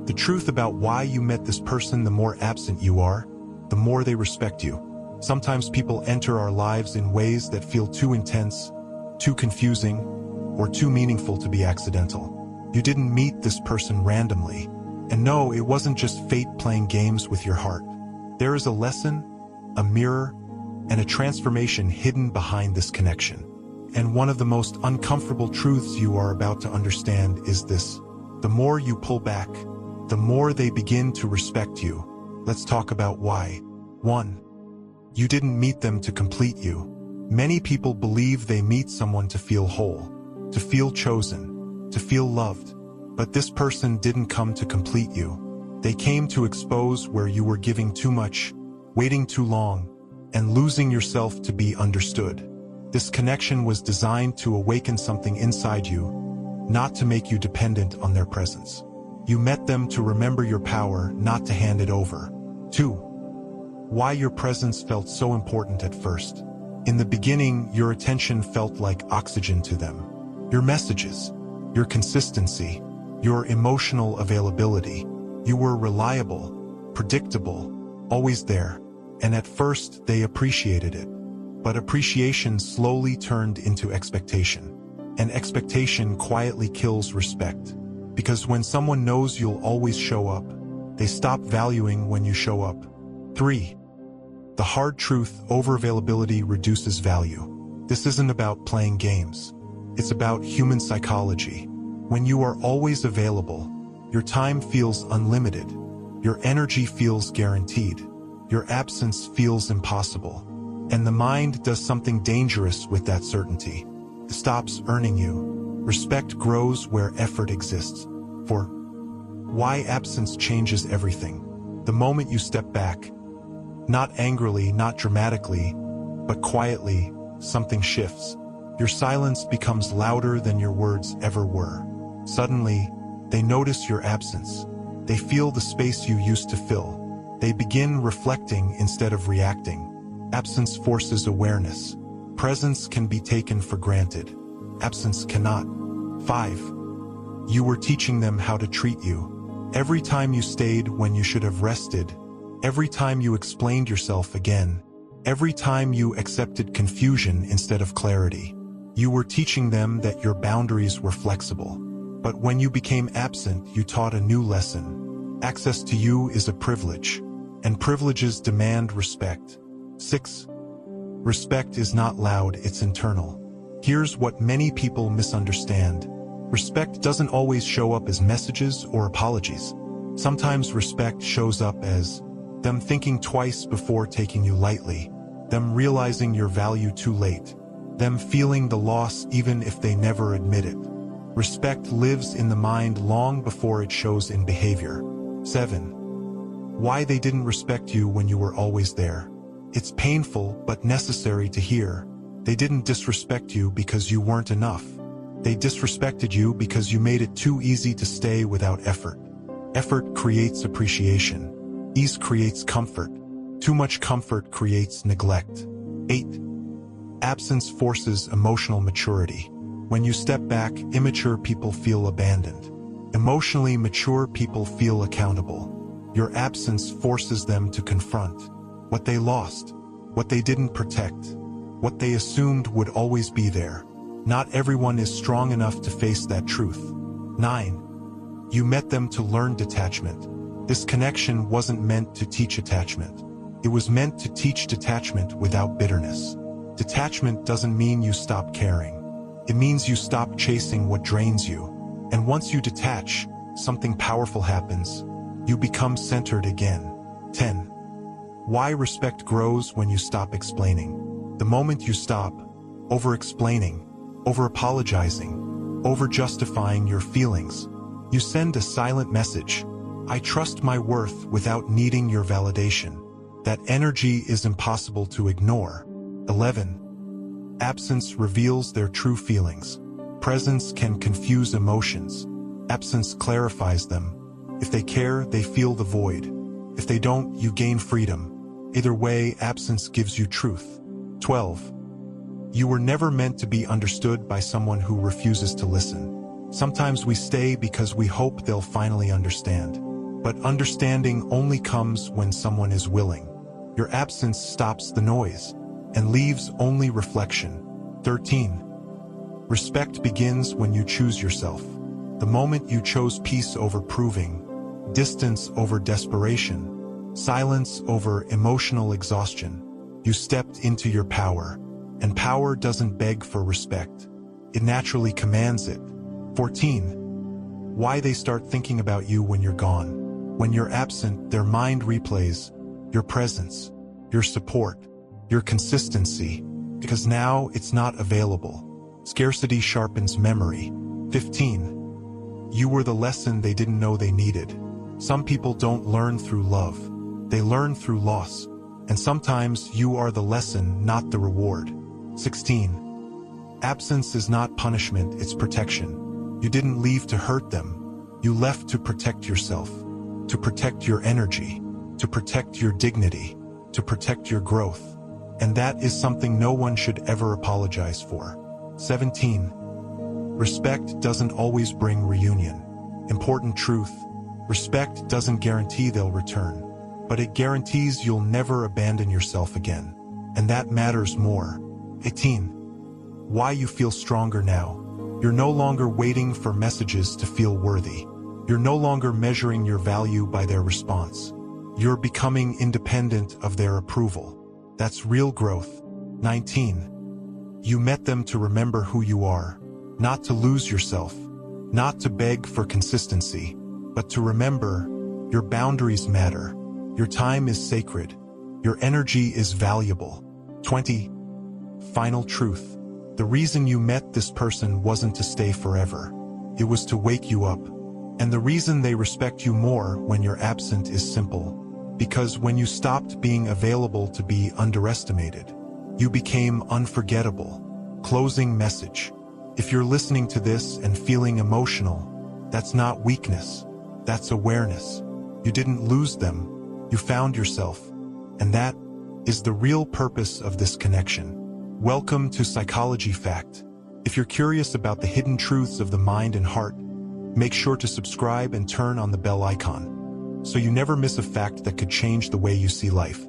The truth about why you met this person, the more absent you are, the more they respect you. Sometimes people enter our lives in ways that feel too intense, too confusing, or too meaningful to be accidental. You didn't meet this person randomly. And no, it wasn't just fate playing games with your heart. There is a lesson, a mirror, and a transformation hidden behind this connection. And one of the most uncomfortable truths you are about to understand is this: the more you pull back, the more they begin to respect you. Let's talk about why. 1. You didn't meet them to complete you. Many people believe they meet someone to feel whole, to feel chosen, to feel loved. But this person didn't come to complete you. They came to expose where you were giving too much, waiting too long, and losing yourself to be understood. This connection was designed to awaken something inside you, not to make you dependent on their presence. You met them to remember your power, not to hand it over. 2. Why your presence felt so important at first. In the beginning, your attention felt like oxygen to them. Your messages, your consistency, your emotional availability. You were reliable, predictable, always there. And at first, they appreciated it. But appreciation slowly turned into expectation. And expectation quietly kills respect. Because when someone knows you'll always show up, they stop valuing when you show up. 3. The hard truth: overavailability reduces value. This isn't about playing games. It's about human psychology. When you are always available, your time feels unlimited. Your energy feels guaranteed. Your absence feels impossible. And the mind does something dangerous with that certainty. It stops earning you. Respect grows where effort exists. 4. Why absence changes everything. The moment you step back, not angrily, not dramatically, but quietly, something shifts. Your silence becomes louder than your words ever were. Suddenly, they notice your absence. They feel the space you used to fill. They begin reflecting instead of reacting. Absence forces awareness. Presence can be taken for granted. Absence cannot. 5. You were teaching them how to treat you. Every time you stayed when you should have rested, every time you explained yourself again, every time you accepted confusion instead of clarity, you were teaching them that your boundaries were flexible. But when you became absent, you taught a new lesson. Access to you is a privilege, and privileges demand respect. 6. Respect is not loud, it's internal. Here's what many people misunderstand. Respect doesn't always show up as messages or apologies. Sometimes respect shows up as them thinking twice before taking you lightly, them realizing your value too late, them feeling the loss even if they never admit it. Respect lives in the mind long before it shows in behavior. 7. Why they didn't respect you when you were always there. It's painful but necessary to hear. They didn't disrespect you because you weren't enough. They disrespected you because you made it too easy to stay without effort. Effort creates appreciation. Ease creates comfort. Too much comfort creates neglect. 8. Absence forces emotional maturity. When you step back, immature people feel abandoned. Emotionally mature people feel accountable. Your absence forces them to confront what they lost, what they didn't protect, what they assumed would always be there. Not everyone is strong enough to face that truth. 9. You met them to learn detachment. This connection wasn't meant to teach attachment. It was meant to teach detachment without bitterness. Detachment doesn't mean you stop caring. It means you stop chasing what drains you. And once you detach, something powerful happens. You become centered again. 10. Why respect grows when you stop explaining. The moment you stop over-explaining, over-apologizing, over-justifying your feelings, you send a silent message. I trust my worth without needing your validation. That energy is impossible to ignore. 11. Absence reveals their true feelings. Presence can confuse emotions. Absence clarifies them. If they care, they feel the void. If they don't, you gain freedom. Either way, absence gives you truth. 12. You were never meant to be understood by someone who refuses to listen. Sometimes we stay because we hope they'll finally understand. But understanding only comes when someone is willing. Your absence stops the noise and leaves only reflection. 13. Respect begins when you choose yourself. The moment you chose peace over proving, distance over desperation, silence over emotional exhaustion, you stepped into your power. And power doesn't beg for respect. It naturally commands it. 14. Why they start thinking about you when you're gone. When you're absent, their mind replays your presence, your support, your consistency, because now it's not available. Scarcity sharpens memory. 15. You were the lesson they didn't know they needed. Some people don't learn through love. They learn through loss. And sometimes you are the lesson, not the reward. 16. Absence is not punishment, it's protection. You didn't leave to hurt them. You left to protect yourself, to protect your energy, to protect your dignity, to protect your growth. And that is something no one should ever apologize for. 17. Respect doesn't always bring reunion. Important truth. Respect doesn't guarantee they'll return, but it guarantees you'll never abandon yourself again. And that matters more. 18. Why you feel stronger now. You're no longer waiting for messages to feel worthy. You're no longer measuring your value by their response. You're becoming independent of their approval. That's real growth. 19. You met them to remember who you are, not to lose yourself, not to beg for consistency, but to remember your boundaries matter. Your time is sacred. Your energy is valuable. 20. Final truth. The reason you met this person wasn't to stay forever. It was to wake you up. And the reason they respect you more when you're absent is simple. Because when you stopped being available to be underestimated, you became unforgettable. Closing message. If you're listening to this and feeling emotional, that's not weakness. That's awareness. You didn't lose them. You found yourself. And that is the real purpose of this connection. Welcome to Psychology Fact. If you're curious about the hidden truths of the mind and heart, make sure to subscribe and turn on the bell icon, so you never miss a fact that could change the way you see life.